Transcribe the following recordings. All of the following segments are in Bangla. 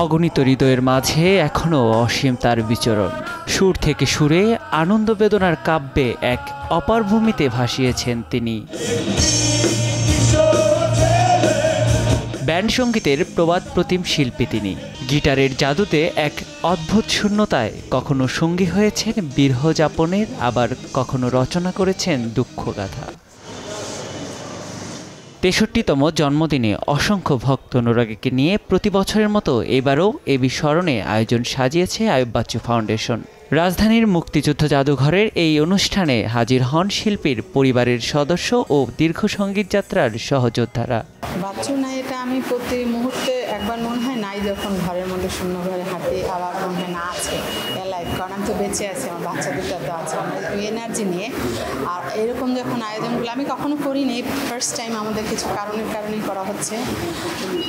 অগণিত হৃদয়ের মাঝে এখনও অসীম তার বিচরণ। সুর থেকে সুরে আনন্দ বেদনার কাব্যে এক অপার ভূমিতে ভাসিয়েছেন তিনি। ব্যান্ড সঙ্গীতের প্রবাদ প্রতিম শিল্পী তিনি। গিটারের জাদুতে এক অদ্ভুত শূন্যতায় কখনো সঙ্গী হয়েছেন বিরহ যাপনের, আবার কখনো রচনা করেছেন দুঃখগাথা। ৬৩তম জন্মদিনে অসংখ্য ভক্ত অনুরাগীকে নিয়ে প্রতি বছরের মতো এবারও এবি স্মরণে আয়োজন সাজিয়েছে আইয়ুব বাচ্চু ফাউন্ডেশন। রাজধানীর মুক্তিযুদ্ধ জাদুঘরের এই অনুষ্ঠানে হাজির হন শিল্পীর পরিবারের সদস্য ও দীর্ঘ সঙ্গীত যাত্রার সহযোদ্ধারা। বাচ্চু নাই, এটা আমি প্রতি মুহূর্তে একবার মনে হয় নাই, যখন ঘরের মধ্যে শূন্য ঘরে হাঁটি, আবার মনে হয় না আছে লাইফ, কারণ আমি তো বেঁচে আছি, আমার বাচ্চা দুটো তো আছে, আমার ওই এনার্জি নিয়ে। আর এরকম যখন আয়োজনগুলো আমি কখনো করিনি, ফার্স্ট টাইম আমাদের কিছু কারণেই করা হচ্ছে,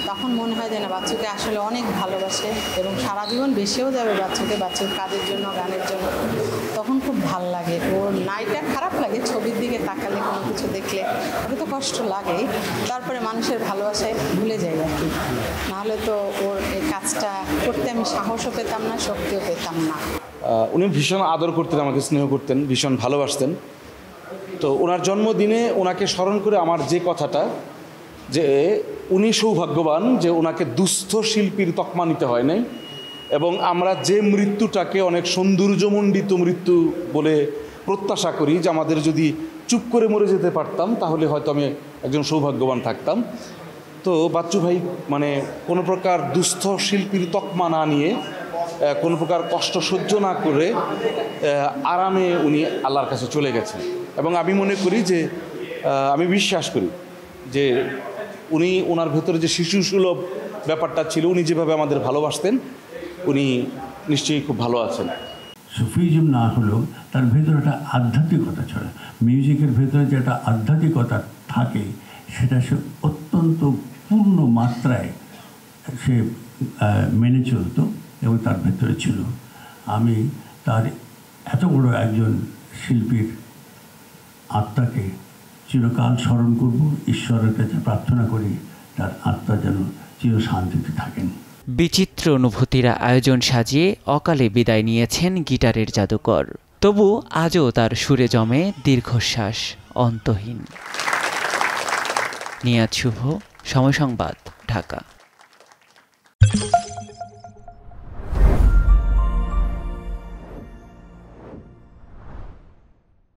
তখন মনে হয় যে না, বাচ্চুকে আসলে অনেক ভালোবাসে এবং সারা জীবন বেসেও যাবে বাচ্চুর কাজের জন্য, গানের জন্য। তখন খুব ভাল লাগে। ওর নাইটা খারাপ লাগে, ছবির দিকে তাকালে, কোনো কিছু দেখলে ওটা তো কষ্ট লাগেই। তারপরে মানুষের ভালোবাসায় ভুলে যাই আর কি, নাহলে তো ওর এই কাজটা করতে আমি সাহসও পেতাম না, শক্তিও পেতাম না। উনি ভীষণ আদর করতেন, আমাকে স্নেহ করতেন, ভীষণ ভালোবাসতেন। তো ওনার জন্মদিনে ওনাকে স্মরণ করে আমার যে কথাটা, যে উনি সৌভাগ্যবান যে ওনাকে দুস্থ শিল্পীর তকমা নিতে হয় নাই, এবং আমরা যে মৃত্যুটাকে অনেক সৌন্দর্যমণ্ডিত মৃত্যু বলে প্রত্যাশা করি, যে আমাদের যদি চুপ করে মরে যেতে পারতাম তাহলে হয়তো আমি একজন সৌভাগ্যবান থাকতাম। তো বাচ্চু ভাই মানে কোনো প্রকার দুস্থ শিল্পীর তকমা না নিয়ে, কোনো প্রকার কষ্ট সহ্য না করে আরামে উনি আল্লাহর কাছে চলে গেছেন। এবং আমি মনে করি যে, আমি বিশ্বাস করি যে উনি ওনার ভেতরে যে শিশুসুলভ ব্যাপারটা ছিল, উনি যেভাবে আমাদের ভালোবাসতেন, উনি নিশ্চয়ই খুব ভালো আছেন। সুফিজম না হলেও তার ভেতরে একটা আধ্যাত্মিকতা ছড়ে, মিউজিকের ভেতরে যে একটা আধ্যাত্মিকতা থাকে, সেটা সে অত্যন্ত পূর্ণ মাত্রায় সে মেনে চলত এবং তার ভেতরে ছিল। আমি তার এত বড় একজন শিল্পীর আত্মাকে চিরকাল স্মরণ করব, ঈশ্বরের কাছে প্রার্থনা করি তার আত্মা যেন চিরশান্তিতে থাকেন। বিচিত্র অনুভূতিরা আয়োজন সাজিয়ে অকালে বিদায় নিয়েছেন গিটারের জাদুকর। তবু আজও তার সুরে জমে দীর্ঘশ্বাস, অন্তহীন। নিয়াজ শুভ, সময় সংবাদ, ঢাকা।